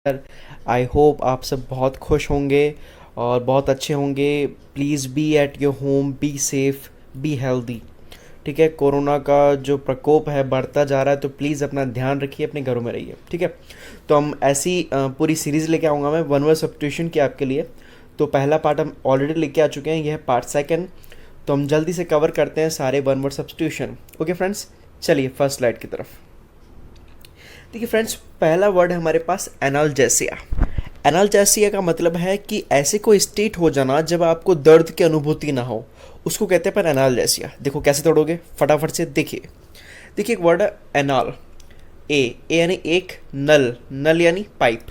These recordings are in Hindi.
आई होप आप सब बहुत खुश होंगे और बहुत अच्छे होंगे। Please be at your home, be safe, be healthy. ठीक है, कोरोना का जो प्रकोप है बढ़ता जा रहा है, तो प्लीज़ अपना ध्यान रखिए, अपने घरों में रहिए। ठीक है, तो हम ऐसी पूरी सीरीज़ लेके आऊँगा मैं वन वर्ड सब्स्टिट्यूशन की आपके लिए। तो पहला पार्ट हम ऑलरेडी लेके आ चुके हैं, यह है पार्ट सेकंड। तो हम जल्दी से कवर करते हैं सारे one word substitution. Okay friends, चलिए फर्स्ट स्लाइड की तरफ। देखिए फ्रेंड्स, पहला वर्ड है हमारे पास एनाल्जेसिया। एनाल्जेसिया का मतलब है कि ऐसे कोई स्टेट हो जाना जब आपको दर्द की अनुभूति ना हो, उसको कहते हैं पर एनाल्जेसिया। देखो कैसे तोड़ोगे, फटाफट से देखिए। देखिए एक वर्ड है एनाल, ए यानी एक, नल, नल यानी पाइप।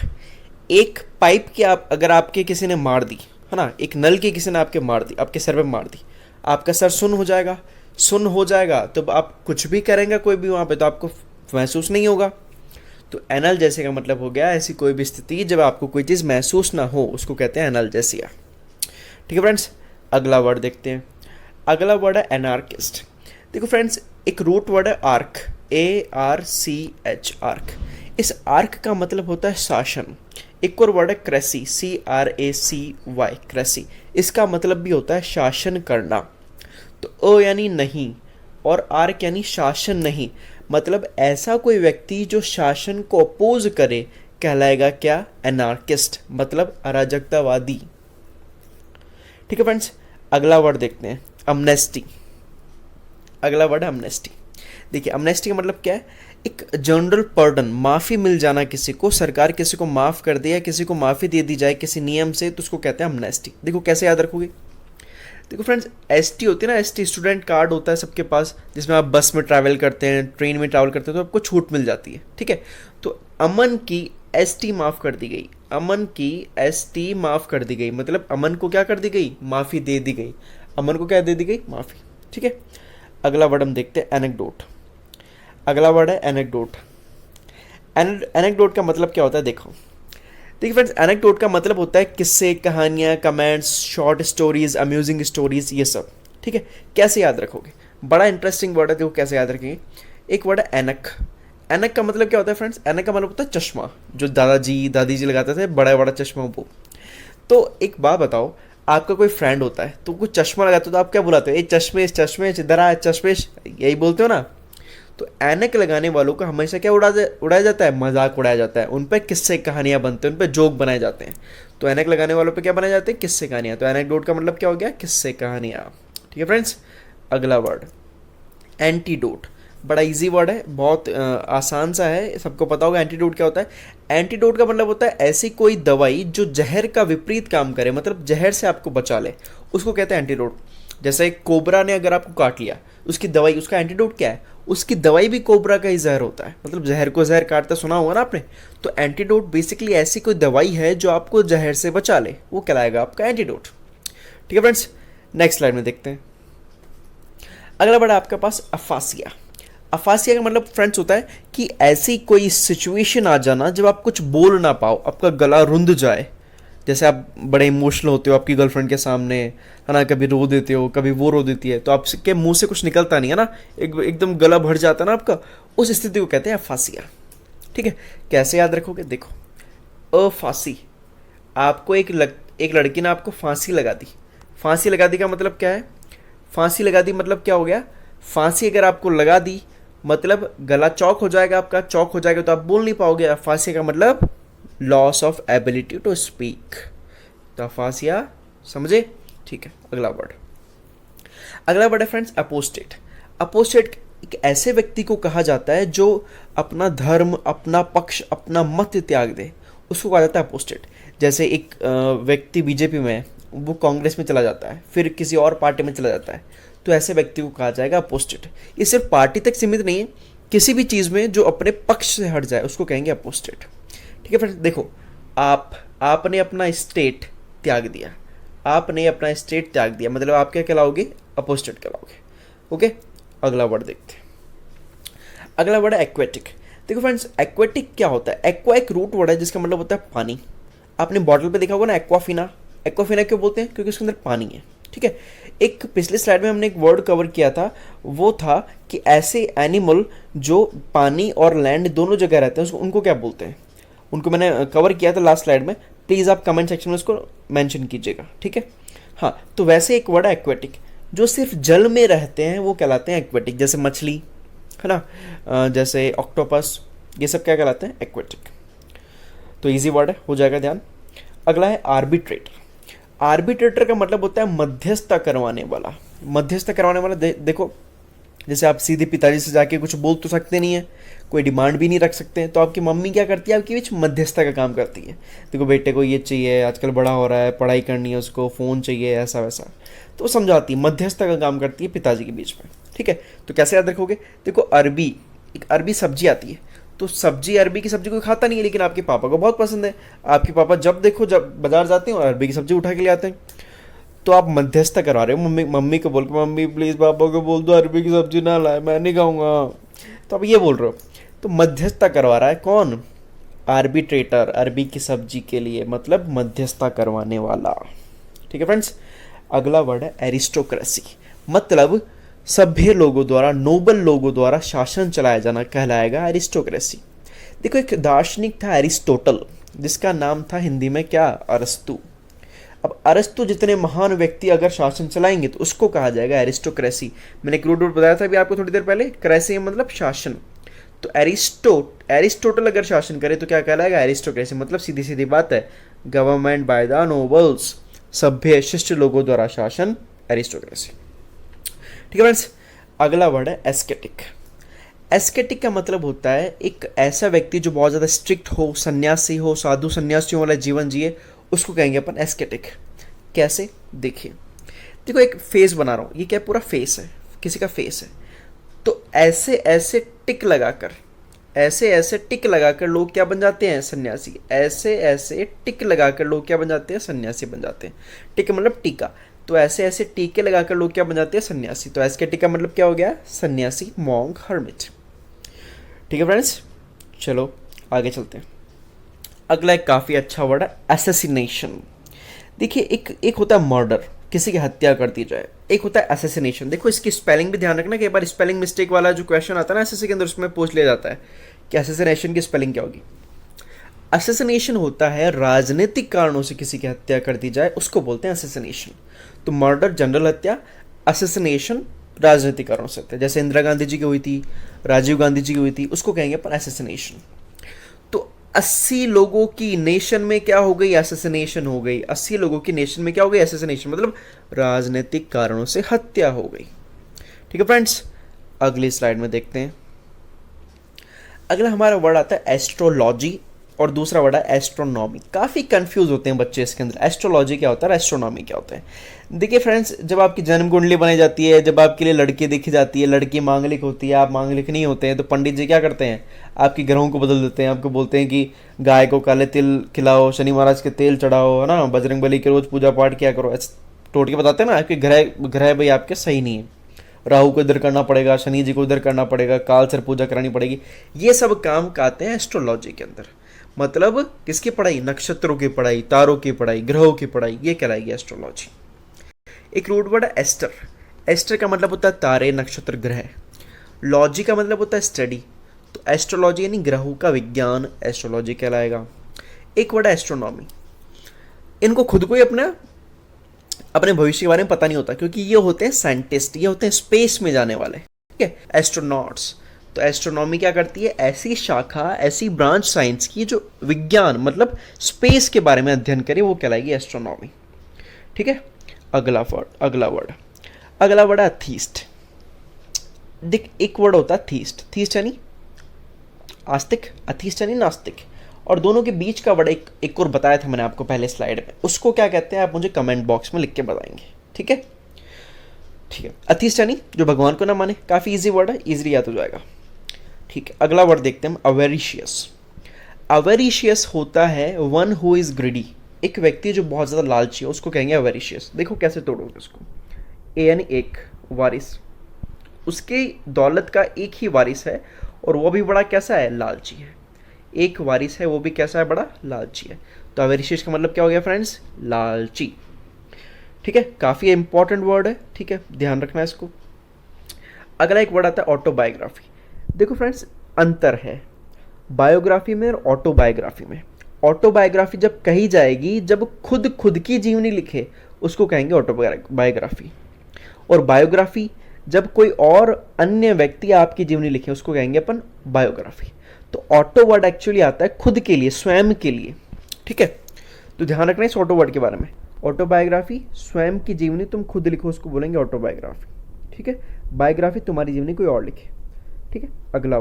एक पाइप की आप अगर आपके किसी ने मार दी है ना, एक नल की किसी ने आपके मार दी, आपके सर पे मार दी, आपका सर सुन्न हो जाएगा। सुन्न हो जाएगा तो आप कुछ भी करेंगे कोई भी वहाँ पे तो आपको महसूस नहीं होगा। तो एनाल्जेसिया का मतलब हो गया ऐसी कोई भी स्थिति जब आपको कोई चीज़ महसूस ना हो, उसको कहते हैं एनाल्जेसिया। ठीक है फ्रेंड्स, अगला वर्ड देखते हैं। अगला वर्ड है एनार्किस्ट। देखो फ्रेंड्स, एक रूट वर्ड है आर्क, ARCH, आर्क। इस आर्क का मतलब होता है शासन। एक और वर्ड है क्रेसी, CRACY, क्रेसी। इसका मतलब भी होता है शासन करना। तो यानी नहीं और आर्क यानी शासन नहीं, मतलब ऐसा कोई व्यक्ति जो शासन को अपोज करे कहलाएगा क्या, एनार्किस्ट, मतलब अराजकतावादी। ठीक है फ्रेंड्स, अगला वर्ड देखते हैं, अमनेस्टी। अगला वर्ड है अमनेस्टी। देखिए अमनेस्टी का मतलब क्या है, एक जनरल पर्डन, माफ़ी मिल जाना किसी को, सरकार किसी को माफ़ कर दे या किसी को माफ़ी दे दी जाए किसी नियम से, तो उसको कहते हैं अमनेस्टी। देखो कैसे याद रखोगे। देखो फ्रेंड्स, ST होती है ना, ST स्टूडेंट कार्ड होता है सबके पास, जिसमें आप बस में ट्रैवल करते हैं, ट्रेन में ट्रैवल करते हैं, तो आपको छूट मिल जाती है। ठीक है, तो अमन की ST माफ़ कर दी गई, अमन की ST माफ़ कर दी गई, मतलब अमन को क्या कर दी गई, माफ़ी दे दी गई। अमन को क्या दे दी गई, माफ़ी। ठीक है, अगला वर्ड हम देखते हैं एनेक्डोट। अगला वर्ड है एनेक्डोट। एनेक्डोट का मतलब क्या होता है, देखो। देखिए फ्रेंड्स, एनेक्डोट का मतलब होता है किस्से, कहानियाँ, comments, short stories, amusing stories, ये सब। ठीक है, कैसे याद रखोगे, बड़ा इंटरेस्टिंग वर्ड है, देखो कैसे याद रखेंगे। एक वर्ड है एनक। एनक का मतलब क्या होता है फ्रेंड्स, एनक का मतलब होता है चश्मा, जो दादाजी दादी जी लगाते थे, बड़ा बड़ा चश्मा वो। तो एक बात बताओ, आपका कोई फ्रेंड होता है तो कुछ चश्मा लगाते हो तो आप क्या बुलाते हो, ये चश्मेश चश्मेश, इधर आ चश्मेश, यही बोलते हो ना। तो ऐनक लगाने वालों का हमेशा क्या उड़ाया जाता है, मजाक उड़ाया जाता है, उन पर किस्से कहानियाँ बनते हैं, उन पर जोक बनाए जाते हैं। तो ऐनक लगाने वालों पे क्या बनाए जाते हैं, किस्से कहानियाँ। तो एनेक्डोट का मतलब क्या हो गया, किस्से कहानियाँ। ठीक है फ्रेंड्स, अगला वर्ड एंटीडोट। बड़ा इजी वर्ड है, बहुत आसान सा है, सबको पता होगा एंटीडोट क्या होता है। एंटीडोट का मतलब होता है ऐसी कोई दवाई जो जहर का विपरीत काम करे, मतलब जहर से आपको बचा ले, उसको कहते हैं एंटीडोट। जैसे एक कोबरा ने अगर आपको काट लिया, उसकी दवाई, उसका एंटीडोट क्या है, उसकी दवाई भी कोबरा का ही जहर होता है, मतलब जहर को जहर काटता, सुना होगा ना आपने। तो एंटीडोट बेसिकली ऐसी कोई दवाई है जो आपको जहर से बचा ले, वो कहलाएगा आपका एंटीडोट। ठीक है फ्रेंड्स, नेक्स्ट स्लाइड में देखते हैं। अगला वर्ड आपके पास अफासिया। अफासिया का मतलब फ्रेंड्स होता है कि ऐसी कोई सिचुएशन आ जाना जब आप कुछ बोल ना पाओ, आपका गला रुंध जाए। जैसे आप बड़े इमोशनल होते हो आपकी गर्लफ्रेंड के सामने, है ना, कभी रो देते हो, कभी वो रो देती है, तो आपके मुंह से कुछ निकलता नहीं है ना, एकदम गला भर जाता है ना आपका, उस स्थिति को कहते हैं अफासिया। ठीक है, कैसे याद रखोगे, देखो अफासी, आपको एक लड़की ने आपको फांसी लगा दी। फांसी लगा दी का मतलब क्या है, फांसी लगा दी मतलब क्या हो गया, फांसी अगर आपको लगा दी मतलब गला चौक हो जाएगा, आपका चौक हो जाएगा तो आप बोल नहीं पाओगे। फांसी का मतलब loss of ability to speak. तो फांसिया, समझे। ठीक है, अगला वर्ड। अगला वर्ड है फ्रेंड्स अपोस्टेट। अपोस्टेट एक ऐसे व्यक्ति को कहा जाता है जो अपना धर्म, अपना पक्ष, अपना मत त्याग दे, उसको कहा जाता है अपोस्टेट। जैसे एक व्यक्ति बीजेपी में है, वो कांग्रेस में चला जाता है, फिर किसी और पार्टी में चला जाता है, तो ऐसे व्यक्ति को कहा जाएगा अपोस्टेट। ये सिर्फ पार्टी तक सीमित नहीं है, किसी भी चीज़ में जो अपने पक्ष से हट जाए उसको कहेंगे अपोस्टेट। ठीक है फ्रेंड्स, देखो आपने अपना स्टेट त्याग दिया, आपने अपना स्टेट त्याग दिया, मतलब आप क्या कहलाओगे, अपोस्टेट कहलाओगे। ओके, अगला वर्ड देखते हैं। अगला वर्ड है एक्वेटिक। देखो फ्रेंड्स, एक्वेटिक क्या होता है, एक्वा एक रूट वर्ड है जिसका मतलब होता है पानी। आपने बॉटल पे देखा होगा ना एक्वाफिना। एक्वाफिना क्यों बोलते हैं, क्योंकि उसके अंदर पानी है। ठीक है, एक पिछले स्लाइड में हमने एक वर्ड कवर किया था, वो था कि ऐसे एनिमल जो पानी और लैंड दोनों जगह रहते हैं, उसको उनको क्या बोलते हैं, उनको मैंने कवर किया था लास्ट स्लाइड में, प्लीज़ आप कमेंट सेक्शन में उसको मेंशन कीजिएगा, ठीक है। हाँ, तो वैसे एक वर्ड है एक्वेटिक, जो सिर्फ जल में रहते हैं वो कहलाते हैं एक्वेटिक, जैसे मछली है ना, जैसे ऑक्टोपस, ये सब क्या कहलाते हैं, एक्वेटिक। तो इजी वर्ड है, हो जाएगा ध्यान। अगला है आर्बिट्रेटर। आर्बिट्रेटर का मतलब होता है मध्यस्थता करवाने वाला। मध्यस्थता करवाने वाला देखो, जैसे आप सीधे पिताजी से जाके कुछ बोल तो सकते नहीं है, कोई डिमांड भी नहीं रख सकते हैं, तो आपकी मम्मी क्या करती है, आपके बीच मध्यस्थता का काम करती है। देखो बेटे को ये चाहिए, आजकल बड़ा हो रहा है, पढ़ाई करनी है उसको, फ़ोन चाहिए, ऐसा वैसा, तो वो समझाती है, मध्यस्थता का काम करती है पिताजी के बीच में, ठीक है। तो कैसे याद रखोगे, देखो अरबी, एक अरबी सब्जी आती है, तो सब्जी, अरबी की सब्जी कोई खाता नहीं है, लेकिन आपके पापा को बहुत पसंद है। आपके पापा जब देखो, जब बाजार जाते हैं और अरबी की सब्जी उठा के ले आते हैं, तो आप मध्यस्थता करवा रहे हो, मम्मी को बोल के, मम्मी प्लीज़ पापा को बोल दो अरबी की सब्जी ना लाए, मैं नहीं खाऊंगा, तो आप ये बोल रहे हो। तो मध्यस्थता करवा रहा है कौन, आर्बिट्रेटर, अरबी की सब्जी के लिए, मतलब मध्यस्थता करवाने वाला, ठीक है फ्रेंड्स। अगला वर्ड है एरिस्टोक्रेसी, मतलब सभ्य लोगों द्वारा, नोबल लोगों द्वारा शासन चलाया जाना कहलाएगा एरिस्टोक्रेसी। देखो एक दार्शनिक था एरिस्टोटल, जिसका नाम था हिंदी में क्या, अरस्तु। अब अरस्तु जितने महान व्यक्ति अगर शासन चलाएंगे तो उसको कहा जाएगा एरिस्टोक्रेसी। मैंने एक रूट बताया था अभी आपको थोड़ी देर पहले, क्रेसी मतलब शासन। तो एरिस्टोटल अगर शासन करे तो क्या कहलाएगा, एरिस्टोक्रेसी। मतलब सीधी सीधी बात है, गवर्नमेंट बाय द नोबल्स, सभ्य शिष्ट लोगों द्वारा शासन, एरिस्टोक्रेसी, ठीक है फ्रेंड्स। अगला वर्ड है एस्केटिक। एस्केटिक का मतलब होता है एक ऐसा व्यक्ति जो बहुत ज़्यादा स्ट्रिक्ट हो, सन्यासी हो, साधु सन्यासियों वाला जीवन जिए, उसको कहेंगे अपन एस्केटिक। कैसे, देखिए, देखो एक फेस बना रहा हूँ, ये क्या पूरा फेस है, किसी का फेस है, तो ऐसे ऐसे टिक लगाकर, ऐसे ऐसे टिक लगाकर लोग क्या बन जाते हैं, सन्यासी। ऐसे ऐसे टिक लगाकर लोग क्या बन जाते हैं, सन्यासी बन जाते हैं। टिक मतलब टीका, तो ऐसे ऐसे टीके लगाकर लोग क्या बन जाते हैं, सन्यासी। तो एस्केटिक का मतलब क्या हो गया, सन्यासी, मॉन्क, हर्मिट, ठीक है फ्रेंड्स। चलो आगे चलते हैं। अगला एक काफ़ी अच्छा वर्ड है असैसिनेशन। देखिए एक होता है मर्डर, किसी की हत्या कर दी जाए, एक होता है असैसिनेशन। देखो इसकी स्पेलिंग भी ध्यान रखना, कि एक बार स्पेलिंग मिस्टेक वाला जो क्वेश्चन आता है ना एसएससी के अंदर, उसमें पूछ लिया जाता है कि असैसिनेशन की स्पेलिंग क्या होगी। असैसिनेशन होता है राजनीतिक कारणों से किसी की हत्या कर दी जाए, उसको बोलते हैं असैसिनेशन। तो मर्डर जनरल हत्या, असैसिनेशन राजनीतिक कारणों से होता है। जैसे इंदिरा गांधी जी की हुई थी, राजीव गांधी जी की हुई थी, उसको कहेंगे अपन असैसिनेशन। तो 80 लोगों की नेशन में क्या हो गई, असैसिनेशन हो गई। 80 लोगों की नेशन में क्या हो गई, असैसिनेशन, मतलब राजनीतिक कारणों से हत्या हो गई, ठीक है फ्रेंड्स। अगली स्लाइड में देखते हैं। अगला हमारा वर्ड आता है एस्ट्रोलॉजी, और दूसरा वर्ड है एस्ट्रोनॉमी। काफ़ी कंफ्यूज होते हैं बच्चे इसके अंदर, एस्ट्रोलॉजी क्या होता है, एस्ट्रोनॉमी क्या होता है। देखिए फ्रेंड्स, जब आपकी जन्म कुंडली बनाई जाती है, जब आपके लिए लड़की देखी जाती है, लड़की मांगलिक होती है, आप मांगलिक नहीं होते हैं, तो पंडित जी क्या करते हैं, आपकी ग्रहों को बदल देते हैं। आपको बोलते हैं कि गाय को काले तिल खिलाओ, शनि महाराज के तेल चढ़ाओ, है ना, बजरंग बली के रोज पूजा पाठ किया करो, ऐसे टोटके बताते हैं ना। आपके ग्रह भाई आपके सही नहीं है, राहु को इधर करना पड़ेगा, शनि जी को इधर करना पड़ेगा, काल सर पूजा करानी पड़ेगी, ये सब काम कहते हैं एस्ट्रोलॉजी के अंदर। मतलब किसकी पढ़ाई, नक्षत्रों की पढ़ाई, तारों की पढ़ाई, ग्रहों की पढ़ाई, ये कहलाएगी एस्ट्रोलॉजी। एक रूट वर्ड है एस्टर। एस्टर का मतलब होता है तारे, नक्षत्र, ग्रह। लॉजी का मतलब होता है स्टडी, तो एस्ट्रोलॉजी यानी ग्रहों का विज्ञान, एस्ट्रोलॉजी कहलाएगा। एक वर्ड है एस्ट्रोनॉमी। इनको खुद को ही अपने भविष्य के बारे में पता नहीं होता, क्योंकि ये होते हैं साइंटिस्ट, ये होते हैं स्पेस में जाने वाले, ठीक है, एस्ट्रोनॉट्स। तो एस्ट्रोनॉमी क्या करती है, ऐसी शाखा, ऐसी ब्रांच साइंस की जो विज्ञान मतलब स्पेस के बारे में अध्ययन करे, वो कहलाएगी एस्ट्रोनॉमी, ठीक है। अगला वर्ड है थीस्ट। देख एक वर्ड होता है थीस्ट, थीस्ट यानी आस्तिक, अथीस्ट यानी नास्तिक, और दोनों के बीच का वर्ड एक और बताया था मैंने आपको पहले स्लाइड में, उसको क्या कहते हैं आप मुझे कमेंट बॉक्स में लिख के बताएंगे, ठीक है। ठीक है, अथीस्ट यानी जो भगवान को ना माने, काफ़ी इजी वर्ड है, इजीली याद हो जाएगा, ठीक है। अगला वर्ड देखते हैं, अवेरिशियस। अवेरिशियस होता है वन हु इज ग्रिडी, एक व्यक्ति जो बहुत ज़्यादा लालची है, उसको कहेंगे अवेरिशियस। देखो कैसे तोड़ोगे उसको, ए यानी एक, वारिस, उसकी दौलत का एक ही वारिस है, और वो भी बड़ा कैसा है, लालची है। एक वारिस है, वो भी कैसा है, बड़ा लालची है। तो अवेरिशियस का मतलब क्या हो गया फ्रेंड्स, लालची, ठीक है। काफ़ी इंपॉर्टेंट वर्ड है, ठीक है, ध्यान रखना है इसको। अगला एक वर्ड आता है ऑटोबायोग्राफी। देखो फ्रेंड्स, अंतर है, बायोग्राफी में और ऑटोबायोग्राफी में। ऑटोबायोग्राफी जब कही जाएगी जब खुद की जीवनी लिखे, उसको कहेंगे ऑटोबायोग्राफी। और बायोग्राफी जब कोई और अन्य व्यक्ति आपकी जीवनी लिखे, उसको कहेंगे अपन बायोग्राफी। तो ऑटो वर्ड एक्चुअली आता है खुद के लिए, स्वयं के लिए, ठीक है। तो ध्यान रखना इस ऑटो वर्ड के बारे में। ऑटोबायोग्राफी स्वयं की जीवनी तुम खुद लिखो, उसको बोलेंगे ऑटोबायोग्राफी, ठीक है। बायोग्राफी तुम्हारी जीवनी कोई और लिखे, ठीक है। अगला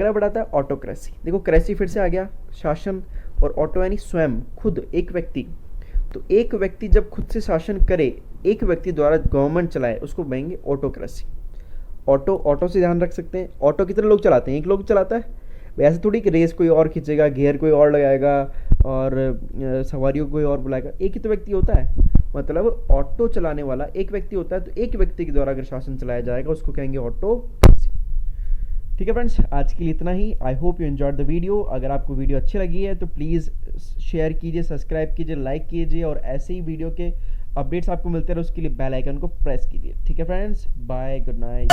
वर्ड आता है ऑटोक्रेसी। देखो क्रेसी फिर से आ गया, शासन, और ऑटो यानी स्वयं, खुद, एक व्यक्ति। तो एक व्यक्ति जब खुद से शासन करे, एक व्यक्ति द्वारा गवर्नमेंट चलाए, उसको कहेंगे ऑटोक्रेसी। ऑटो से ध्यान रख सकते हैं, ऑटो कितने लोग चलाते हैं? एक लोग चलाता है। वैसे थोड़ी कि रेस कोई और खींचेगा, गियर कोई और लगाएगा और सवारियों को कोई और बुलाएगा। एक ही तो व्यक्ति होता है, मतलब ऑटो चलाने वाला एक व्यक्ति होता है। तो एक व्यक्ति के द्वारा अगर शासन चलाया जाएगा, उसको कहेंगे ऑटोक्रेसी। ठीक है फ्रेंड्स, आज के लिए इतना ही। I hope you enjoyed the video. अगर आपको वीडियो अच्छी लगी है तो प्लीज़ शेयर कीजिए, सब्सक्राइब कीजिए, लाइक कीजिए, और ऐसे ही वीडियो के अपडेट्स आपको मिलते रहे उसके लिए बेल आइकन को प्रेस कीजिए। ठीक है फ्रेंड्स, बाय, गुड नाइट।